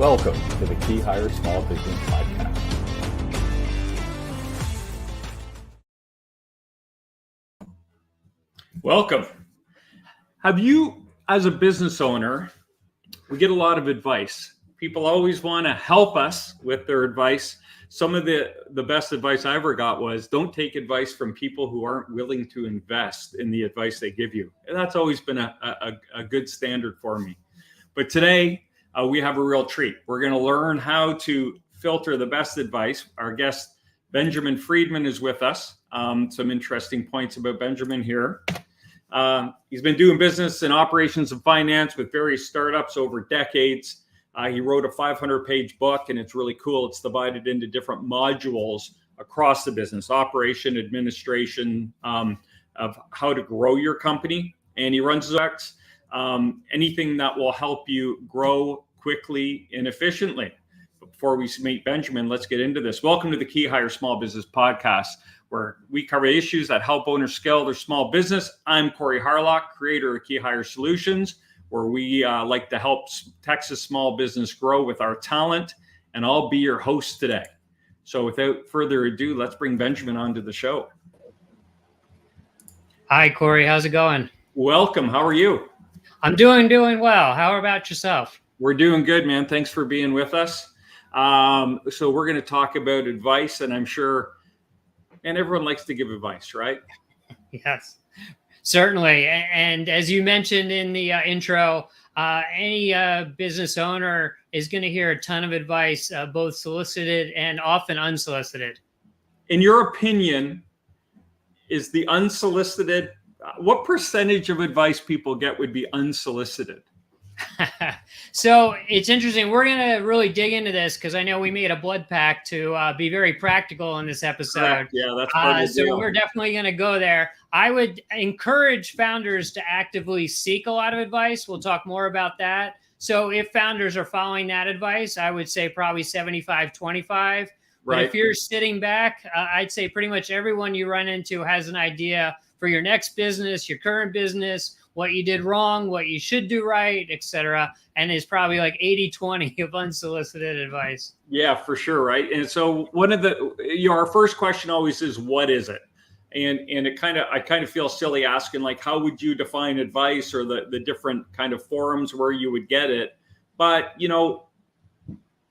Welcome to the Keyhire Small Business Podcast. Welcome. Have you, as a business owner, we get a lot of advice. People always want to help us with their advice. Some of the best advice I ever got was don't take advice from people who aren't willing to invest in the advice they give you. And that's always been a good standard for me. But today, we have a real treat. We're going to learn how to filter the best advice. Our guest, Benjamin Friedman, is with us. Some interesting points about Benjamin here. He's been doing business in operations and finance with various startups over decades. He wrote a 500-page book, and it's really cool. It's divided into different modules across the business, operation, administration, of how to grow your company. And he runs anything that will help you grow quickly and efficiently. Before we meet Benjamin, let's get into this. Welcome to the Keyhire Small Business Podcast, where we cover issues that help owners scale their small business. I'm Corey Harlock, creator of keyhire.solutions, where we like to help Texas small business grow with our talent, and I'll be your host today. So without further ado, let's bring Benjamin onto the show. Hi, Corey. How's it going? Welcome. How are you? I'm doing well. How about yourself? We're doing good, man. Thanks for being with us. So we're going to talk about advice, and I'm sure, and everyone likes to give advice, right? Yes, certainly. And as you mentioned in the intro, any business owner is going to hear a ton of advice, both solicited and often unsolicited. In your opinion, is the unsolicited, what percentage of advice people get would be unsolicited? So it's interesting. We're going to really dig into this because I know we made a blood pact to be very practical in this episode. Correct. Yeah, that's part of the deal. So we're definitely going to go there. I would encourage founders to actively seek a lot of advice. We'll talk more about that. So if founders are following that advice, I would say probably 75-25. But Right. if you're sitting back, I'd say pretty much everyone you run into has an idea for your next business, your current business, what you did wrong, what you should do right, etc. And it's probably like 80-20 of unsolicited advice. Yeah, for sure. Right. And so our first question always is, what is it? And I kind of feel silly asking, like, how would you define advice, or the different kind of forums where you would get it? But,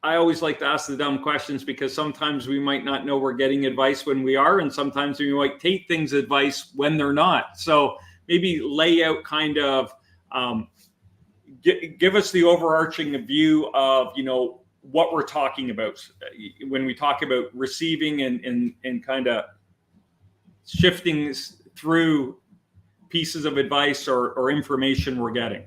I always like to ask the dumb questions, because sometimes we might not know we're getting advice when we are, and sometimes we might take things advice when they're not. So maybe lay out kind of, give us the overarching view of, what we're talking about when we talk about receiving and kind of shifting through pieces of advice or information we're getting.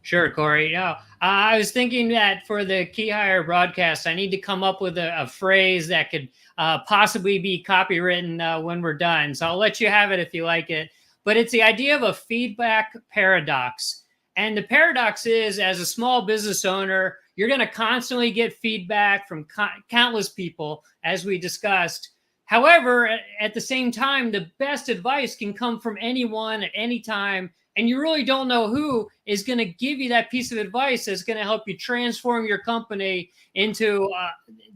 Sure, Corey. I was thinking that for the Keyhire broadcast, I need to come up with a phrase that could possibly be copywritten when we're done. So I'll let you have it if you like it. But it's the idea of a feedback paradox. And the paradox is, as a small business owner, you're going to constantly get feedback from countless people, as we discussed. However, at the same time, the best advice can come from anyone at any time. And you really don't know who is going to give you that piece of advice that's going to help you transform your company into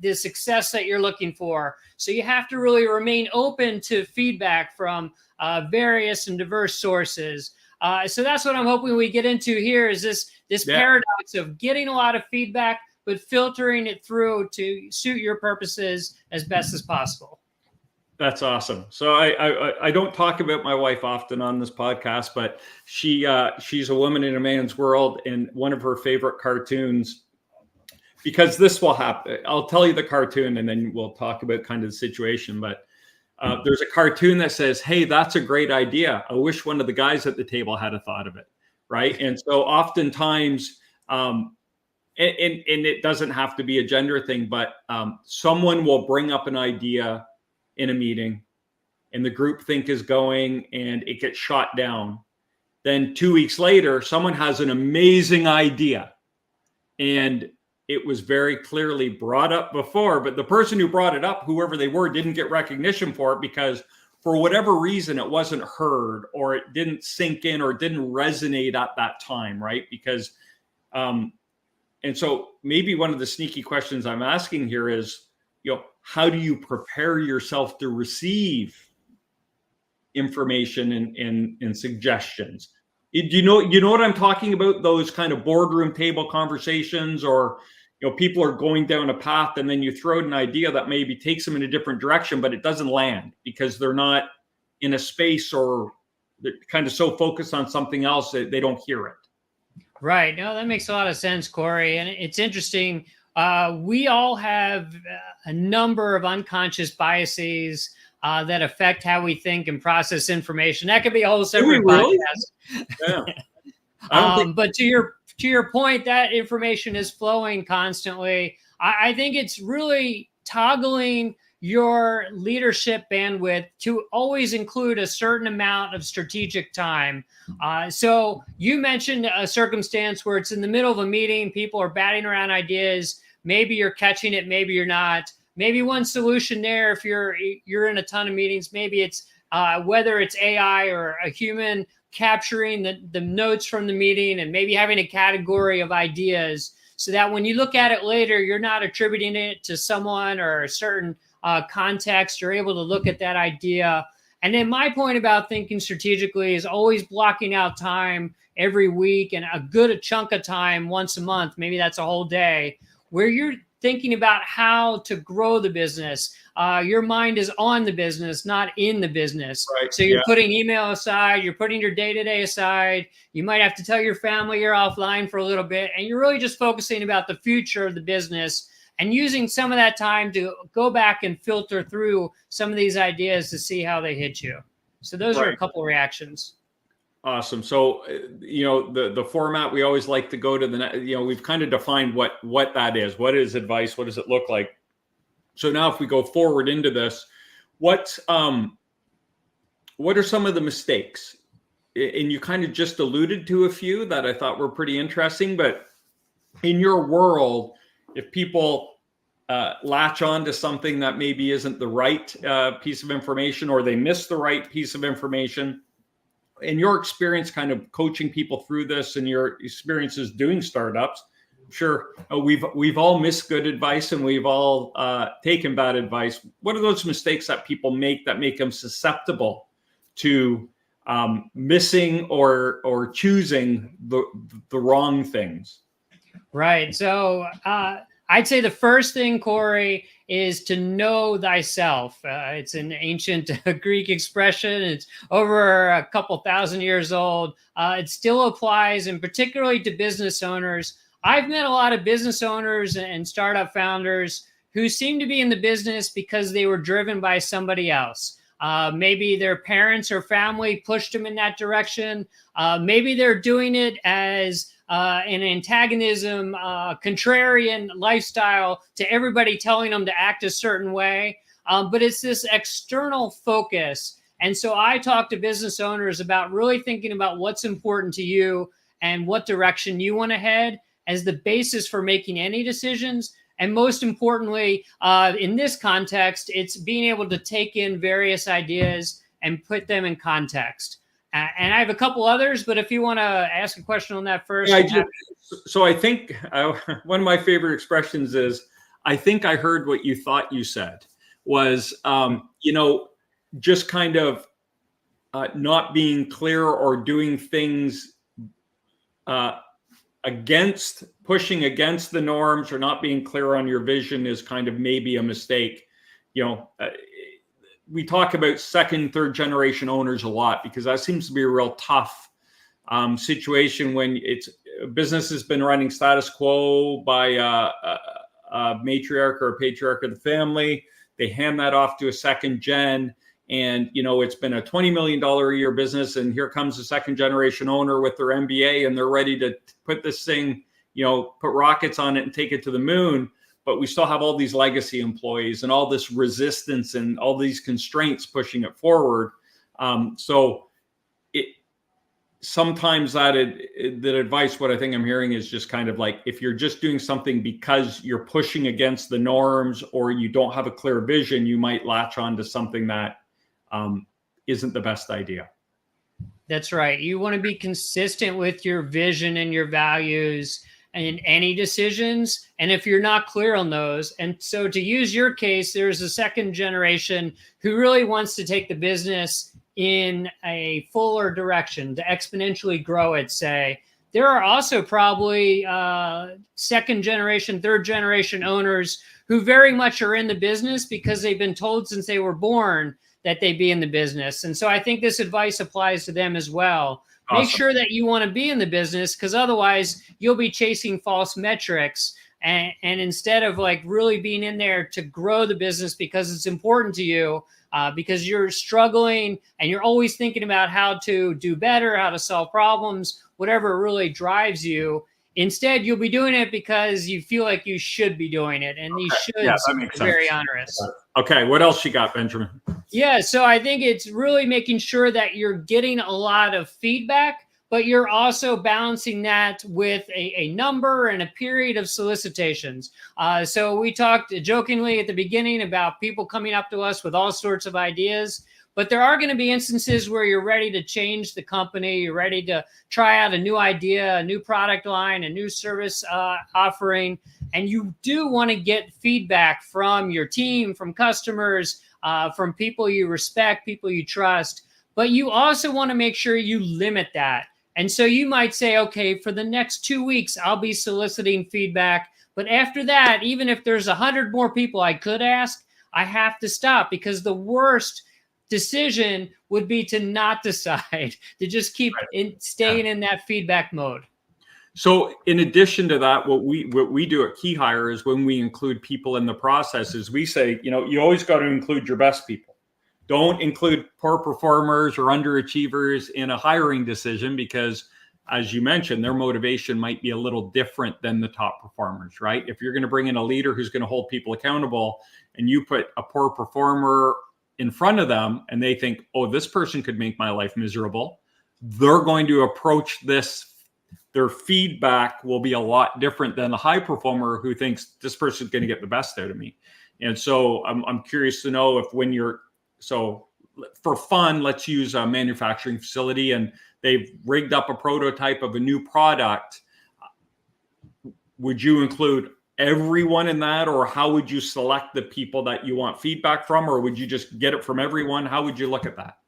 the success that you're looking for. So you have to really remain open to feedback from various and diverse sources. So that's what I'm hoping we get into here, is this paradox of getting a lot of feedback, but filtering it through to suit your purposes as best as possible. That's awesome. So I don't talk about my wife often on this podcast, but she's a woman in a man's world, and one of her favorite cartoons, because this will happen. I'll tell you the cartoon, and then we'll talk about kind of the situation. But there's a cartoon that says, "Hey, that's a great idea. I wish one of the guys at the table had a thought of it." Right. And so oftentimes, and it doesn't have to be a gender thing, but someone will bring up an idea in a meeting, and the group think is going, and it gets shot down. Then 2 weeks later, someone has an amazing idea, and it was very clearly brought up before, but the person who brought it up, whoever they were, didn't get recognition for it because for whatever reason, it wasn't heard, or it didn't sink in, or it didn't resonate at that time, right? Because And so maybe one of the sneaky questions I'm asking here is, how do you prepare yourself to receive information and suggestions? Do you know what I'm talking about? Those kind of boardroom table conversations, or people are going down a path and then you throw out an idea that maybe takes them in a different direction, but it doesn't land because they're not in a space, or they're kind of so focused on something else that they don't hear it. Right. No, that makes a lot of sense, Corey. And it's interesting. We all have a number of unconscious biases that affect how we think and process information. That could be a whole separate podcast. Yeah. But to your point, that information is flowing constantly. I think it's really toggling your leadership bandwidth to always include a certain amount of strategic time. So you mentioned a circumstance where it's in the middle of a meeting, people are batting around ideas. Maybe you're catching it, maybe you're not. Maybe one solution there, if you're in a ton of meetings, maybe it's whether it's AI or a human capturing the notes from the meeting and maybe having a category of ideas so that when you look at it later, you're not attributing it to someone or a certain context. You're able to look at that idea. And then my point about thinking strategically is always blocking out time every week and a good chunk of time once a month. Maybe that's a whole day where you're thinking about how to grow the business. Your mind is on the business, not in the business. Right. So you're putting email aside, you're putting your day-to-day aside. You might have to tell your family you're offline for a little bit, and you're really just focusing about the future of the business and using some of that time to go back and filter through some of these ideas to see how they hit you. So those are a couple of reactions. Awesome. So, the format, we always like to go to we've kind of defined what that is. What is advice? What does it look like? So now if we go forward into this, what are some of the mistakes? And you kind of just alluded to a few that I thought were pretty interesting, but in your world, if people latch on to something that maybe isn't the right piece of information, or they miss the right piece of information, in your experience kind of coaching people through this and your experiences doing startups, I'm sure we've all missed good advice and we've all taken bad advice. What are those mistakes that people make that make them susceptible to missing or choosing the wrong things? Right. So I'd say the first thing, Corey, is to know thyself. It's an ancient Greek expression. It's over a couple thousand years old. It still applies, and particularly to business owners. I've met a lot of business owners and startup founders who seem to be in the business because they were driven by somebody else. Maybe their parents or family pushed them in that direction. Maybe they're doing it as an antagonism, contrarian lifestyle to everybody telling them to act a certain way. But it's this external focus. And so I talk to business owners about really thinking about what's important to you and what direction you want to head as the basis for making any decisions. And most importantly, in this context, it's being able to take in various ideas and put them in context. And I have a couple others, but if you want to ask a question on that first. So I think one of my favorite expressions is, I think I heard what you thought you said, was, just kind of not being clear or doing things pushing against the norms, or not being clear on your vision is kind of maybe a mistake. We talk about second, third generation owners a lot because that seems to be a real tough situation when business has been running status quo by a matriarch or a patriarch of the family. They hand that off to a second gen, and it's been a $20 million a year business, and here comes a second generation owner with their MBA, and they're ready to put this thing, put rockets on it and take it to the moon. But we still have all these legacy employees and all this resistance and all these constraints pushing it forward. Sometimes that advice, what I think I'm hearing is just kind of like, if you're just doing something because you're pushing against the norms or you don't have a clear vision, you might latch on to something that isn't the best idea. That's right. You want to be consistent with your vision and your values. in any decisions, and if you're not clear on those. And so to use your case, there's a second generation who really wants to take the business in a fuller direction to exponentially grow it, say. There are also probably second generation, third generation owners who very much are in the business because they've been told since they were born that they be in the business. And so I think this advice applies to them as well. Awesome. Make sure that you want to be in the business, because otherwise you'll be chasing false metrics. And instead of like really being in there to grow the business because it's important to you, because you're struggling and you're always thinking about how to do better, how to solve problems, whatever really drives you. Instead, you'll be doing it because you feel like you should be doing it. And these shoulds are very onerous. Okay, what else you got, Benjamin? Yeah, so I think it's really making sure that you're getting a lot of feedback, but you're also balancing that with a number and a period of solicitations. So we talked jokingly at the beginning about people coming up to us with all sorts of ideas, but there are going to be instances where you're ready to change the company, you're ready to try out a new idea, a new product line, a new service offering, and you do want to get feedback from your team, from customers, from people you respect, people you trust, but you also want to make sure you limit that. And so you might say, okay, for the next 2 weeks, I'll be soliciting feedback. But after that, even if there's 100 more people I could ask, I have to stop, because the worst decision would be to not decide, to just keep staying in that feedback mode. So in addition to that, what we do at Keyhire is when we include people in the process is we say, you always got to include your best people. Don't include poor performers or underachievers in a hiring decision, because as you mentioned, their motivation might be a little different than the top performers, right? If you're going to bring in a leader who's going to hold people accountable and you put a poor performer in front of them and they think, oh, this person could make my life miserable, they're going to approach this. Their feedback will be a lot different than the high performer who thinks this person's going to get the best out of me. And so I'm curious to know if so for fun, let's use a manufacturing facility and they've rigged up a prototype of a new product. Would you include everyone in that, or how would you select the people that you want feedback from, or would you just get it from everyone? How would you look at that?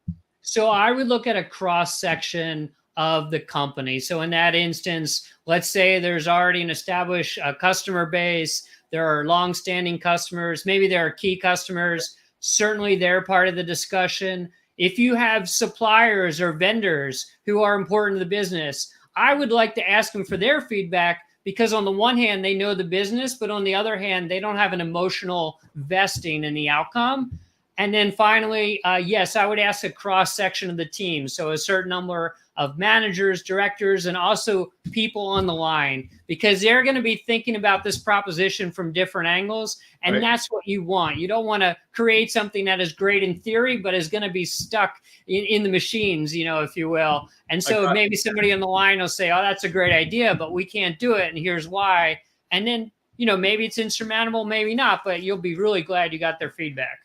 So I would look at a cross section of the company. So in that instance, let's say there's already an established customer base. There are long-standing customers. Maybe there are key customers. Certainly they're part of the discussion. If you have suppliers or vendors who are important to the business, I would like to ask them for their feedback, because on the one hand, they know the business, but on the other hand, they don't have an emotional vesting in the outcome. And then finally, yes, I would ask a cross section of the team. So a certain number of managers, directors, and also people on the line, because they're going to be thinking about this proposition from different angles. And that's what you want. You don't want to create something that is great in theory, but is going to be stuck in the machines, if you will. And so maybe somebody on the line will say, oh, that's a great idea, but we can't do it. And here's why. And then, maybe it's insurmountable, maybe not, but you'll be really glad you got their feedback.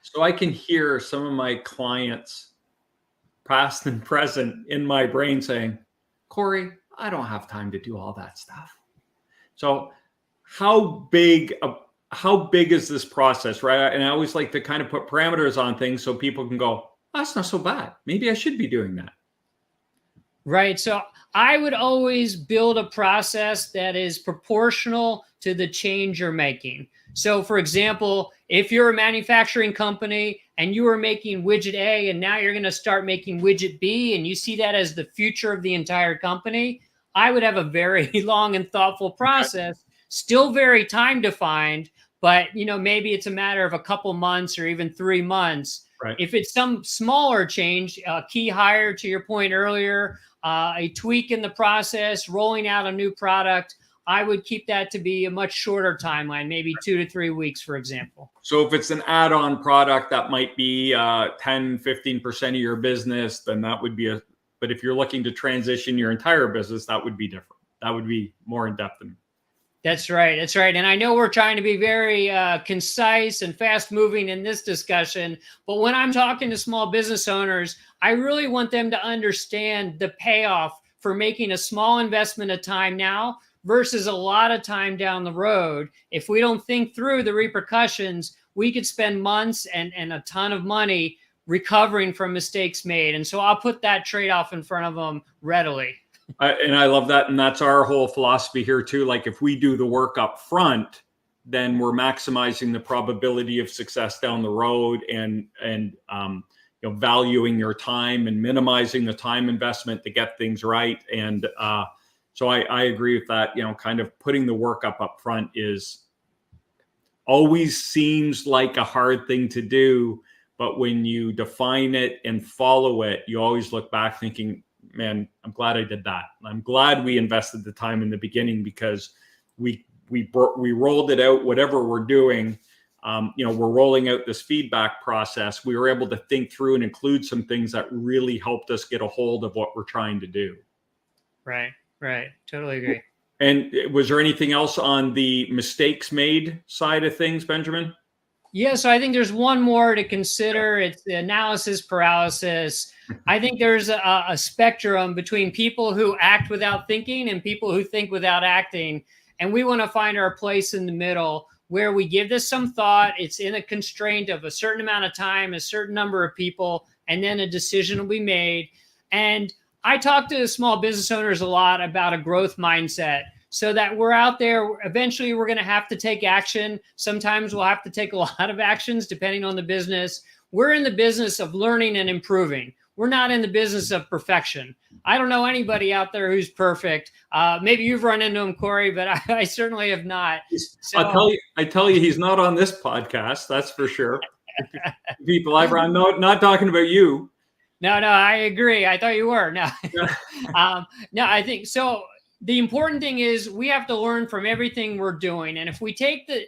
So I can hear some of my clients, past and present, in my brain saying, Corey, I don't have time to do all that stuff. So how big is this process, right? And I always like to kind of put parameters on things so people can go, oh, that's not so bad. Maybe I should be doing that. Right. So I would always build a process that is proportional to the change you're making. So for example, if you're a manufacturing company and you are making widget A and now you're going to start making widget B, and you see that as the future of the entire company, I would have a very long and thoughtful process, still very time defined, but maybe it's a matter of a couple months or even 3 months. Right. If it's some smaller change, a key hire, to your point earlier, a tweak in the process, rolling out a new product, I would keep that to be a much shorter timeline, maybe 2 to 3 weeks, for example. So if it's an add-on product that might be 10, 15% of your business, then that would be but if you're looking to transition your entire business, that would be different. That would be more in-depth. That's right. That's right. And I know we're trying to be very concise and fast moving in this discussion, but when I'm talking to small business owners, I really want them to understand the payoff for making a small investment of time now versus a lot of time down the road. If we don't think through the repercussions, we could spend months and a ton of money recovering from mistakes made. And so I'll put that trade-off in front of them readily. And I love that. And that's our whole philosophy here too. Like if we do the work up front, then we're maximizing the probability of success down the road, and valuing your time and minimizing the time investment to get things right. And so I agree with that. Kind of putting the work up front is always seems like a hard thing to do, but when you define it and follow it, you always look back thinking, man, I'm glad I did that. I'm glad we invested the time in the beginning, because we rolled it out, whatever we're doing. We're rolling out this feedback process. We were able to think through and include some things that really helped us get a hold of what we're trying to do. Right. Totally agree. And was there anything else on the mistakes made side of things, Benjamin? Yeah, so I think there's one more to consider. It's the analysis paralysis. I think there's a spectrum between people who act without thinking and people who think without acting. And we want to find our place in the middle where we give this some thought. It's in a constraint of a certain amount of time, a certain number of people, and then a decision will be made. And I talk to small business owners a lot about a growth mindset, so that we're out there. Eventually, we're going to have to take action. Sometimes we'll have to take a lot of actions depending on the business. We're in the business of learning and improving. We're not in the business of perfection. I don't know anybody out there who's perfect. Maybe you've run into him, Corey, but I certainly have not. So, I tell you, he's not on this podcast. That's for sure. People, I'm not talking about you. No, I agree. I thought you were. No, no, I think so. The important thing is we have to learn from everything we're doing. And if we take the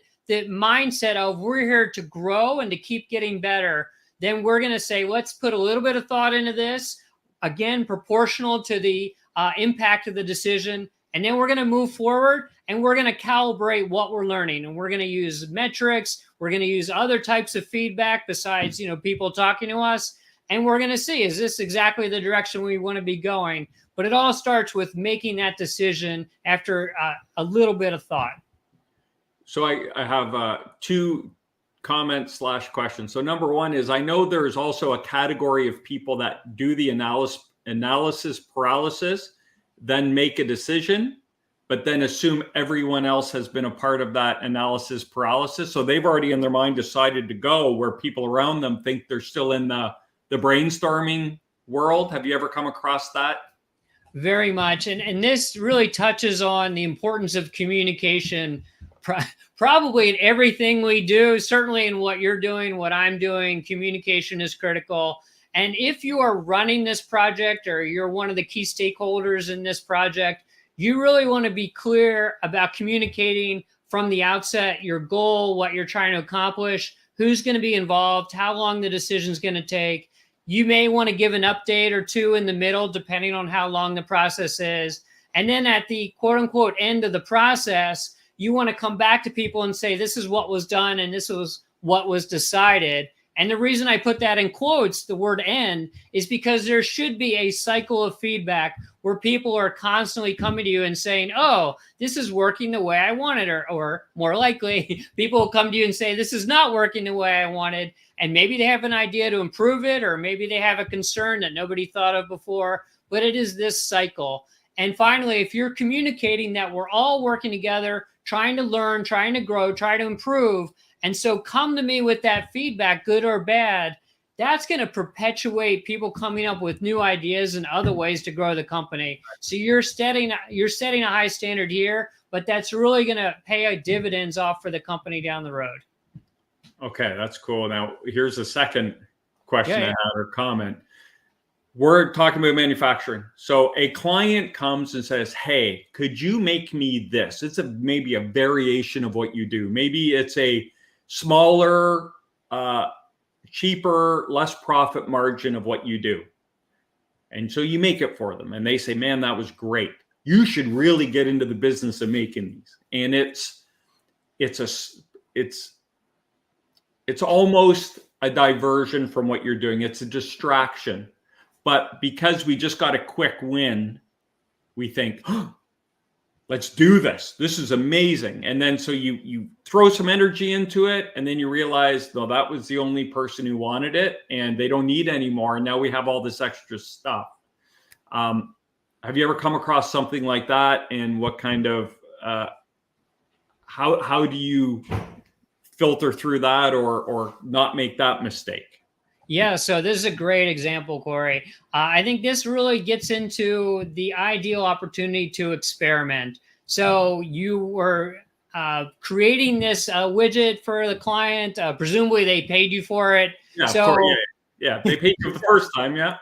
mindset of we're here to grow and to keep getting better, then we're going to say, let's put a little bit of thought into this, again, proportional to the impact of the decision. And then we're going to move forward and we're going to calibrate what we're learning. And we're going to use metrics. We're going to use other types of feedback besides, people talking to us. And we're going to see, is this exactly the direction we want to be going? But it all starts with making that decision after a little bit of thought. So I have two comments / questions. So number one is, I know there's also a category of people that do the analysis paralysis, then make a decision, but then assume everyone else has been a part of that analysis paralysis. So they've already in their mind decided to go, where people around them think they're still in the brainstorming world. Have you ever come across that? Very much. And this really touches on the importance of communication, probably in everything we do, certainly in what you're doing, what I'm doing. Communication is critical. And if you are running this project or you're one of the key stakeholders in this project, you really want to be clear about communicating from the outset, your goal, what you're trying to accomplish, who's going to be involved, how long the decision is going to take. You may want to give an update or two in the middle, depending on how long the process is. And then at the quote unquote end of the process, you want to come back to people and say, this is what was done and this was what was decided. And the reason I put that in quotes, the word end, is because there should be a cycle of feedback where people are constantly coming to you and saying, oh, this is working the way I wanted, or more likely, people will come to you and say, this is not working the way I wanted. And maybe they have an idea to improve it, or maybe they have a concern that nobody thought of before, but it is this cycle. And finally, if you're communicating that we're all working together, trying to learn, trying to grow, try to improve, and so come to me with that feedback, good or bad, that's going to perpetuate people coming up with new ideas and other ways to grow the company. So you're setting a high standard here, but that's really going to pay dividends off for the company down the road. Okay, that's cool. Now, here's the second question I had, or comment. We're talking about manufacturing. So a client comes and says, hey, could you make me this? It's maybe a variation of what you do. Maybe it's a smaller, cheaper, less profit margin of what you do. And so you make it for them. And they say, man, that was great. You should really get into the business of making these. And it's almost a diversion from what you're doing. It's a distraction. But because we just got a quick win, we think, oh, let's do this. This is amazing. And then so you throw some energy into it, and then you realize, no, that was the only person who wanted it, and they don't need any more. And now we have all this extra stuff. Have you ever come across something like that? And what kind of how do you filter through that or not make that mistake? Yeah, so this is a great example, Corey. I think this really gets into the ideal opportunity to experiment. So you were creating this widget for the client. Presumably, they paid you for it. Yeah, so, of course, yeah, they paid you the first time, yeah.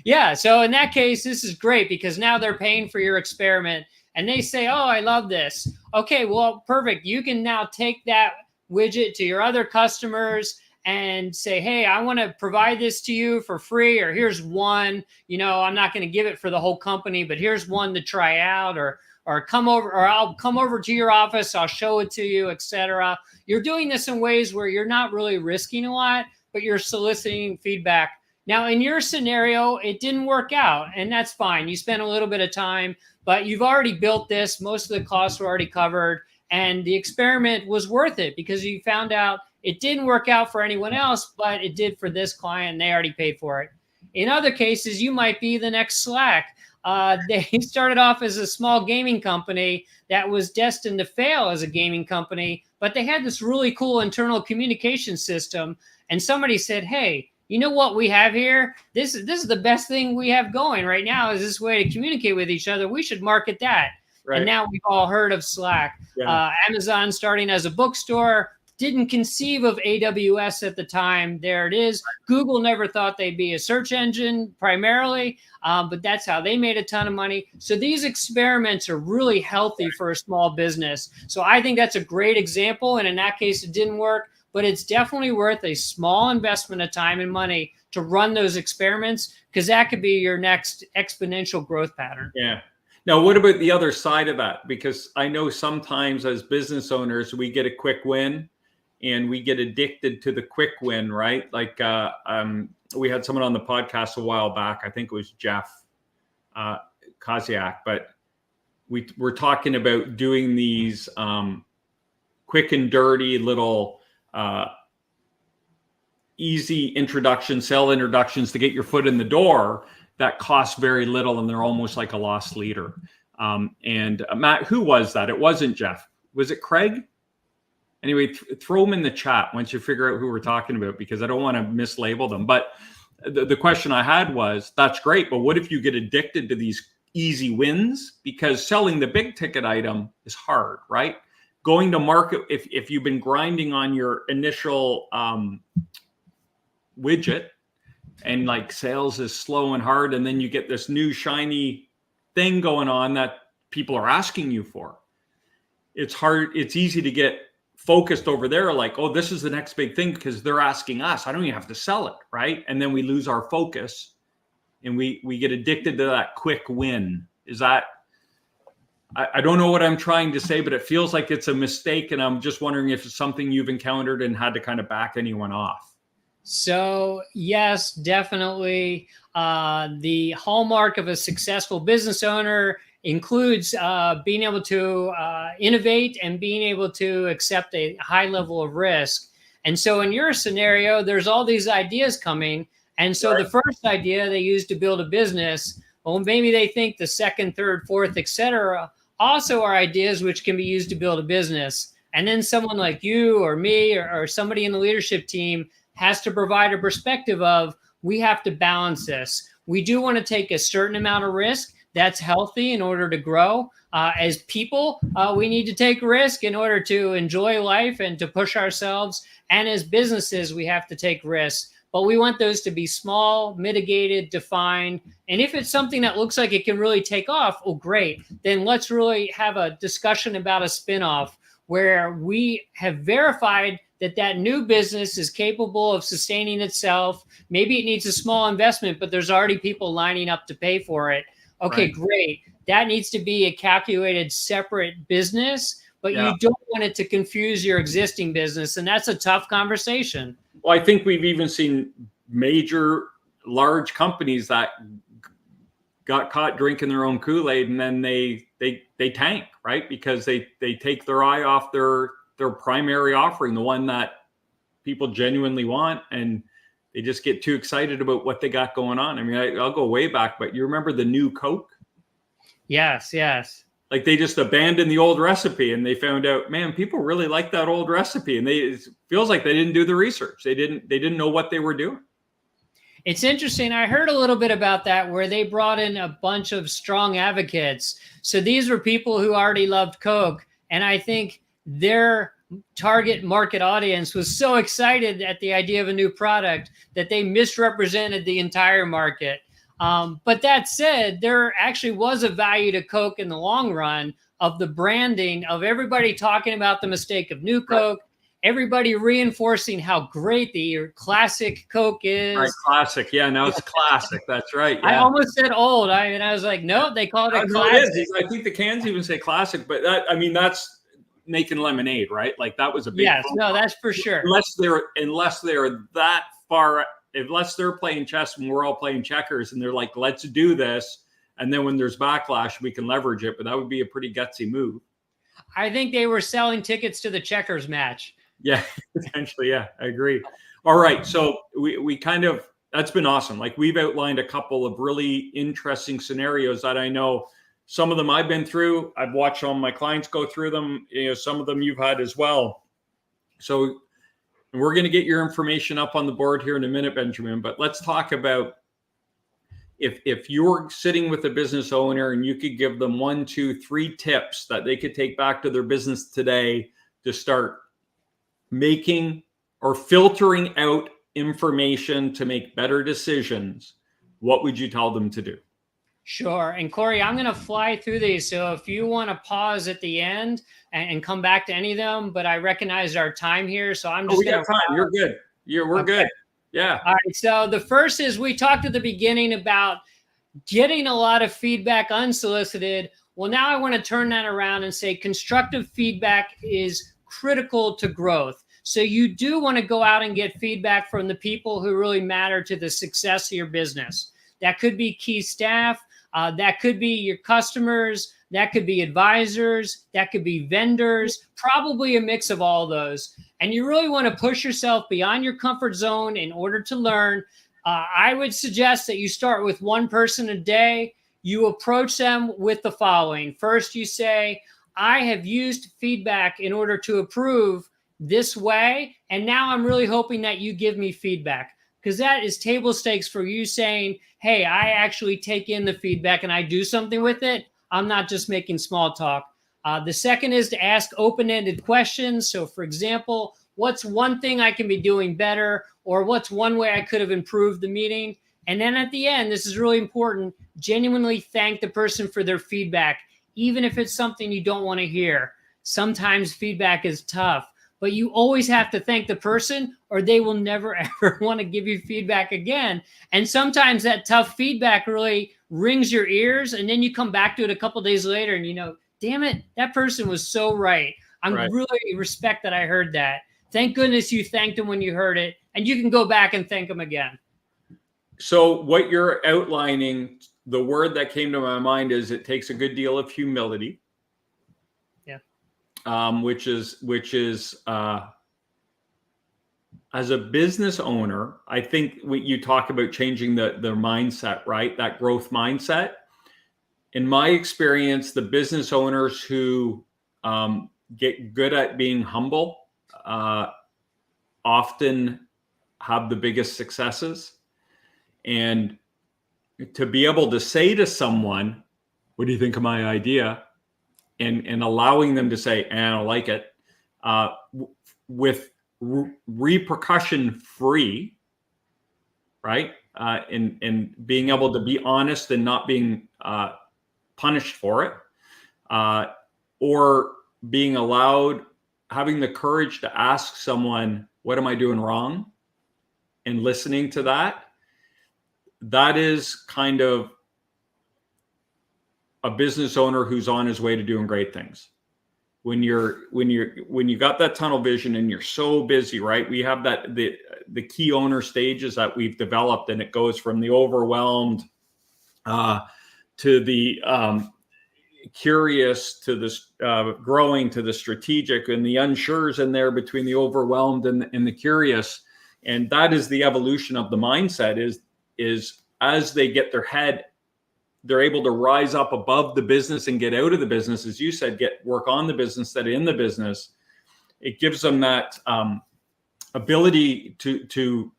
Yeah, so in that case, this is great because now they're paying for your experiment, and they say, "Oh, I love this." Okay, well, perfect. You can now take that widget to your other customers and say, hey, I want to provide this to you for free, or here's one, I'm not going to give it for the whole company, but here's one to try out, or come over, or I'll come over to your office, I'll show it to you, etc. You're doing this in ways where you're not really risking a lot, but you're soliciting feedback. Now, in your scenario, it didn't work out, and that's fine. You spent a little bit of time, but you've already built this. Most of the costs were already covered, and the experiment was worth it because you found out it didn't work out for anyone else, but it did for this client, and they already paid for it. In other cases, you might be the next Slack. They started off as a small gaming company that was destined to fail as a gaming company, but they had this really cool internal communication system, and somebody said, hey, you know what we have here? This is the best thing we have going right now, is this way to communicate with each other. We should market that. Right. And now we've all heard of Slack. Yeah. Amazon starting as a bookstore, didn't conceive of AWS at the time. There it is. Google never thought they'd be a search engine primarily, but that's how they made a ton of money. So these experiments are really healthy for a small business. So I think that's a great example. And in that case, it didn't work, but it's definitely worth a small investment of time and money to run those experiments, because that could be your next exponential growth pattern. Yeah. Now, what about the other side of that? Because I know sometimes as business owners, we get a quick win and we get addicted to the quick win, right? Like we had someone on the podcast a while back. I think it was Jeff Koziak, but we're talking about doing these quick and dirty little easy sell introductions to get your foot in the door that cost very little, and they're almost like a lost leader. And Matt, who was that? It wasn't Jeff. Was it Craig? Anyway, throw them in the chat once you figure out who we're talking about, because I don't want to mislabel them. But the question I had was, that's great, but what if you get addicted to these easy wins? Because selling the big ticket item is hard, right? Going to market, if you've been grinding on your initial widget, and like sales is slow and hard, and then you get this new shiny thing going on that people are asking you for. It's hard. It's easy to get focused over there, like, oh, this is the next big thing because they're asking us. I don't even have to sell it, right? And then we lose our focus, and we get addicted to that quick win. Is that? I don't know what I'm trying to say, but it feels like it's a mistake, and I'm just wondering if it's something you've encountered and had to kind of back anyone off. So yes, definitely. The hallmark of a successful business owner includes being able to innovate and being able to accept a high level of risk. And so in your scenario, there's all these ideas coming. And so the first idea they use to build a business, well, maybe they think the second, third, fourth, etc., also are ideas which can be used to build a business. And then someone like you or me or somebody in the leadership team has to provide a perspective of, we have to balance this. We do want to take a certain amount of risk. That's healthy in order to grow. As people, we need to take risk in order to enjoy life and to push ourselves. And as businesses, we have to take risks. But we want those to be small, mitigated, defined. And if it's something that looks like it can really take off, oh, great. Then let's really have a discussion about a spinoff where we have verified that new business is capable of sustaining itself. Maybe it needs a small investment, but there's already people lining up to pay for it. Okay, great. That needs to be a calculated separate business, but you don't want it to confuse your existing business. And that's a tough conversation. Well, I think we've even seen major, large companies that got caught drinking their own Kool-Aid, and then they tank, right? Because they take their eye off their primary offering, the one that people genuinely want, and they just get too excited about what they got going on. I mean, I'll go way back, but you remember the new Coke? Yes. Like they just abandoned the old recipe, and they found out, man, people really like that old recipe, and it feels like they didn't do the research. They didn't know what they were doing. It's interesting. I heard a little bit about that, where they brought in a bunch of strong advocates. So these were people who already loved Coke. And I think their target market audience was so excited at the idea of a new product that they misrepresented the entire market. But that said, there actually was a value to Coke in the long run of the branding, of everybody talking about the mistake of new Coke, everybody reinforcing how great the classic Coke is. Right, classic. Yeah, now it's classic. That's right. Yeah. I almost said old. I was like, no, they call it a classic. It is. I think the cans even say classic, but that's making lemonade, right? Like that was a big. Yes, no, that's for sure. Unless they're that far, unless they're playing chess and we're all playing checkers, and they're like, let's do this, and then when there's backlash, we can leverage it. But that would be a pretty gutsy move. I think they were selling tickets to the checkers match. Yeah, potentially. Yeah, I agree. All right. So we kind of, that's been awesome. Like we've outlined a couple of really interesting scenarios that I know some of them I've been through. I've watched all my clients go through them. Some of them you've had as well. So we're going to get your information up on the board here in a minute, Benjamin, but let's talk about if you're sitting with a business owner and you could give them 1, 2, 3 tips that they could take back to their business today to start making or filtering out information to make better decisions, what would you tell them to do? Sure. And Corey, I'm going to fly through these. So if you want to pause at the end and come back to any of them, but I recognize our time here. So I'm just we got time. You're good. We're good. Yeah. All right. So the first is, we talked at the beginning about getting a lot of feedback unsolicited. Well, now I want to turn that around and say constructive feedback is critical to growth. So you do want to go out and get feedback from the people who really matter to the success of your business. That could be key staff. That could be your customers. That could be advisors. That could be vendors, probably a mix of all those. And you really want to push yourself beyond your comfort zone in order to learn. I would suggest that you start with one person a day. You approach them with the following. First, you say, I have used feedback in order to improve this way. And now I'm really hoping that you give me feedback, because that is table stakes for you saying, hey, I actually take in the feedback and I do something with it. I'm not just making small talk. The second is to ask open-ended questions. So for example, what's one thing I can be doing better? Or what's one way I could have improved the meeting? And then at the end, this is really important, genuinely thank the person for their feedback, even if it's something you don't want to hear. Sometimes feedback is tough, but you always have to thank the person or they will never, ever want to give you feedback again. And sometimes that tough feedback really rings your ears, and then you come back to it a couple of days later and you know, damn it, that person was so right. Really respect that I heard that. Thank goodness you thanked them when you heard it, and you can go back and thank them again. So what you're outlining, the word that came to my mind is it takes a good deal of humility. Yeah. Which is as a business owner, I think you talk about changing their mindset, right? That growth mindset. In my experience, the business owners who get good at being humble often have the biggest successes. And to be able to say to someone, what do you think of my idea? And allowing them to say, I don't like it, with repercussion free, right? And being able to be honest and not being punished for it, or being allowed, having the courage to ask someone, what am I doing wrong? And listening to that. That is kind of a business owner who's on his way to doing great things. When you got that tunnel vision and you're so busy, right? We have that the key owner stages that we've developed, and it goes from the overwhelmed, to the curious, to the growing, to the strategic, and the unsures in there between the overwhelmed and the curious. And that is the evolution of the mindset, is as they get their head, they're able to rise up above the business and get out of the business, as you said, work on the business, instead of in the business. It gives them that ability to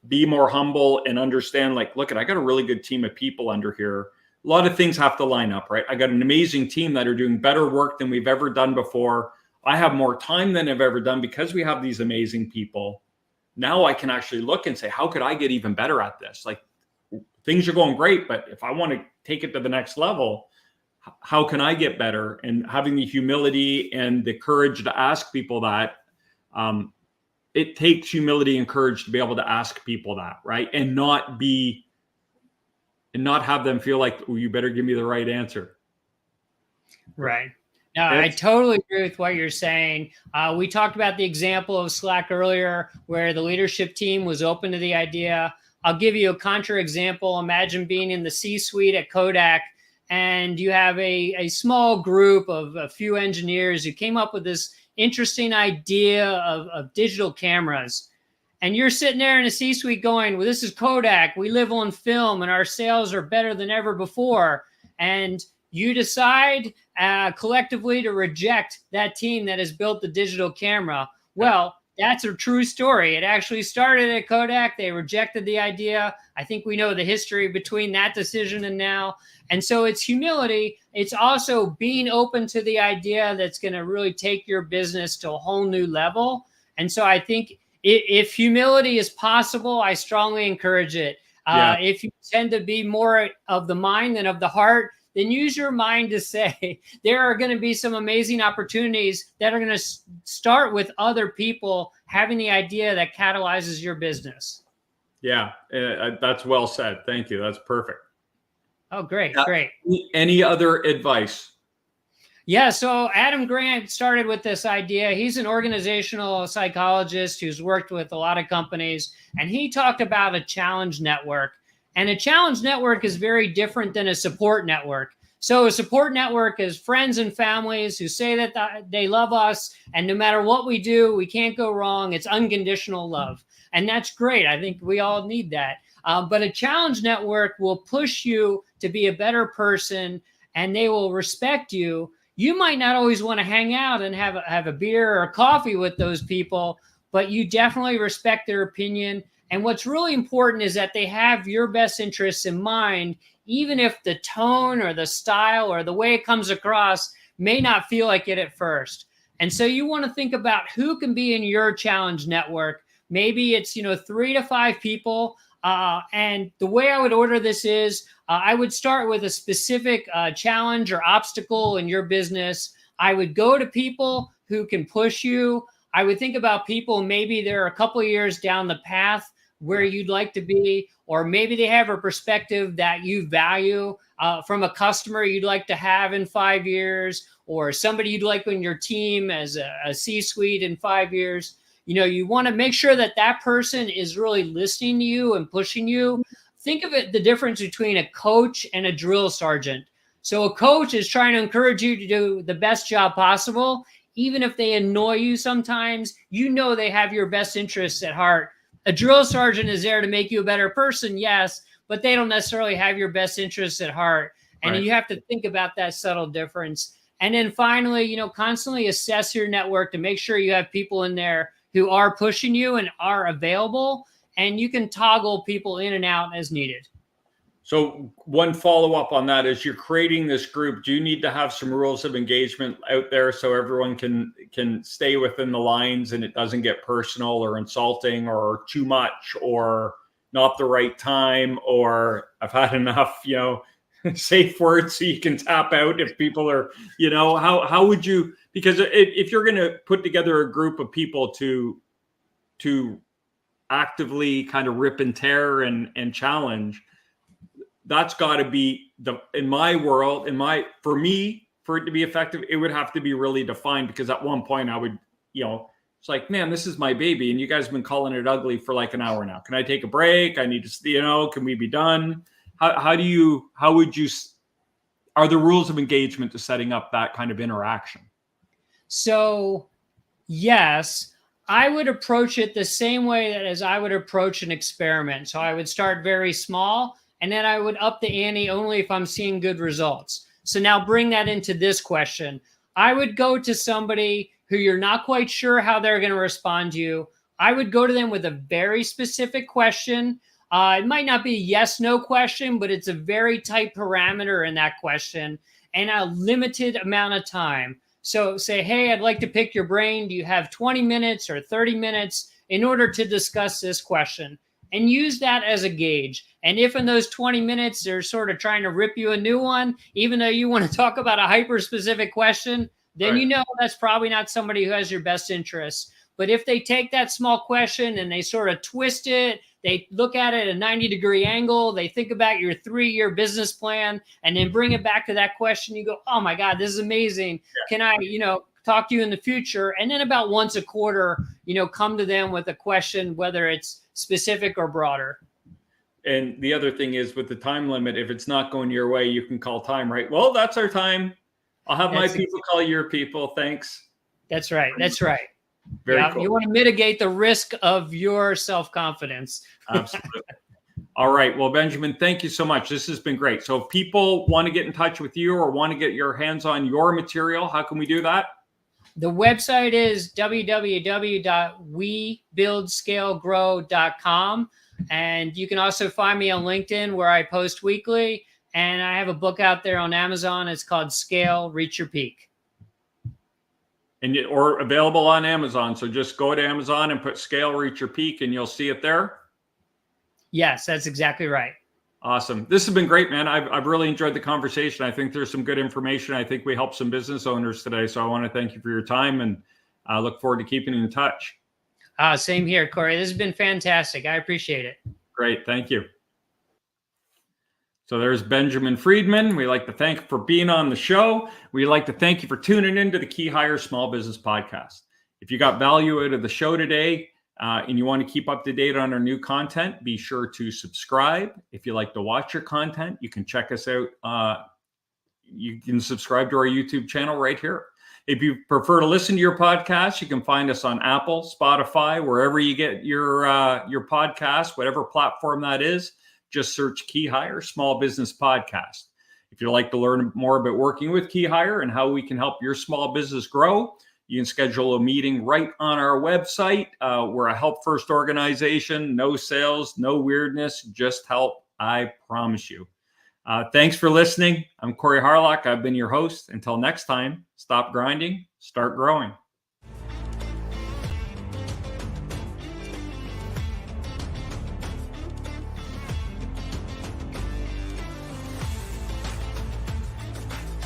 be more humble and understand, like, look, I got a really good team of people under here. A lot of things have to line up, right? I got an amazing team that are doing better work than we've ever done before. I have more time than I've ever done because we have these amazing people. Now I can actually look and say, how could I get even better at this? Like, things are going great, but if I want to take it to the next level, how can I get better? And having the humility and the courage to ask people that, it takes humility and courage to be able to ask people that, right? And not have them feel like, oh, you better give me the right answer. Right. No, I totally agree with what you're saying. We talked about the example of Slack earlier, where the leadership team was open to the idea. I'll give you a contra example. Imagine being in the C-suite at Kodak, and you have a small group of a few engineers who came up with this interesting idea of digital cameras. And you're sitting there in a C-suite going, well, this is Kodak. We live on film and our sales are better than ever before. And you decide collectively to reject that team that has built the digital camera. Well, that's a true story. It actually started at Kodak. They rejected the idea. I think we know the history between that decision and now. And so it's humility. It's also being open to the idea that's going to really take your business to a whole new level. And so I think if humility is possible, I strongly encourage it. If you tend to be more of the mind than of the heart, then use your mind to say there are going to be some amazing opportunities that are going to start with other people having the idea that catalyzes your business. Yeah, that's well said. Thank you. That's perfect. Oh, great. Great. Any other advice? Yeah. So Adam Grant started with this idea. He's an organizational psychologist who's worked with a lot of companies, and he talked about a challenge network. And a challenge network is very different than a support network. So a support network is friends and families who say that they love us, and no matter what we do, we can't go wrong. It's unconditional love. And that's great. I think we all need that. But a challenge network will push you to be a better person, and they will respect you. You might not always want to hang out and have a beer or a coffee with those people, but you definitely respect their opinion. And what's really important is that they have your best interests in mind, even if the tone or the style or the way it comes across may not feel like it at first. And so you want to think about who can be in your challenge network. Maybe it's 3 to 5 people. And the way I would order this is I would start with a specific challenge or obstacle in your business. I would go to people who can push you. I would think about people, maybe they're a couple of years down the path where you'd like to be, or maybe they have a perspective that you value from a customer you'd like to have in 5 years, or somebody you'd like on your team as a C-suite in 5 years. You want to make sure that that person is really listening to you and pushing you. Think of it, the difference between a coach and a drill sergeant. So a coach is trying to encourage you to do the best job possible. Even if they annoy you sometimes, they have your best interests at heart. A drill sergeant is there to make you a better person, yes, but they don't necessarily have your best interests at heart. And You have to think about that subtle difference. And then finally, constantly assess your network to make sure you have people in there who are pushing you and are available, and you can toggle people in and out as needed. So one follow-up on that is, you're creating this group. Do you need to have some rules of engagement out there so everyone can stay within the lines and it doesn't get personal or insulting or too much or not the right time, or I've had enough, safe words so you can tap out if people are, how would you, because if you're going to put together a group of people to actively kind of rip and tear and challenge, that's got to be in my world, for me, for it to be effective, it would have to be really defined, because at one point I would, it's like, man, this is my baby, and you guys have been calling it ugly for like an hour now. Can I take a break? I need to, can we be done? How are the rules of engagement to setting up that kind of interaction? So, yes, I would approach it the same way that as I would approach an experiment. So I would start very small, and then I would up the ante only if I'm seeing good results. So now bring that into this question. I would go to somebody who you're not quite sure how they're going to respond to you. I would go to them with a very specific question. It might not be a yes/no question, but it's a very tight parameter in that question and a limited amount of time. So say, hey, I'd like to pick your brain. Do you have 20 minutes or 30 minutes in order to discuss this question? And use that as a gauge. And if in those 20 minutes they're sort of trying to rip you a new one, even though you want to talk about a hyper-specific question, then you know that's probably not somebody who has your best interests. But if they take that small question and they sort of twist it, they look at it at a 90-degree angle, they think about your 3-year business plan, and then bring it back to that question, you go, oh my God, this is amazing. Can I, talk to you in the future? And then about once a quarter, come to them with a question, whether it's specific or broader. And the other thing is with the time limit, if it's not going your way, you can call time, right? Well, that's our time. I'll have my people call your people. Thanks. That's right. That's right. Very cool. You want to mitigate the risk of your self-confidence. Absolutely. All right. Well, Benjamin, thank you so much. This has been great. So if people want to get in touch with you or want to get your hands on your material, how can we do that? The website is www.webuildscalegrow.com. And you can also find me on LinkedIn where I post weekly. And I have a book out there on Amazon. It's called Scale, Reach Your Peak. Or available on Amazon. So just go to Amazon and put Scale, Reach Your Peak, and you'll see it there. Yes, that's exactly right. Awesome. This has been great, man. I've really enjoyed the conversation. I think there's some good information. I think we helped some business owners today. So I want to thank you for your time, and I look forward to keeping in touch. Same here, Corey. This has been fantastic. I appreciate it. Great. Thank you. So there's Benjamin Friedman. We'd like to thank you for being on the show. We'd like to thank you for tuning into the Key Hire Small Business Podcast. If you got value out of the show today and you want to keep up to date on our new content, be sure to subscribe. If you like to watch your content, you can check us out. You can subscribe to our YouTube channel right here. If you prefer to listen to your podcast, you can find us on Apple, Spotify, wherever you get your podcast, whatever platform that is. Just search Key Hire Small Business Podcast. If you'd like to learn more about working with Key Hire and how we can help your small business grow, you can schedule a meeting right on our website. We're a help-first organization, no sales, no weirdness, just help. I promise you. Thanks for listening. I'm Corey Harlock. I've been your host. Until next time, stop grinding, start growing.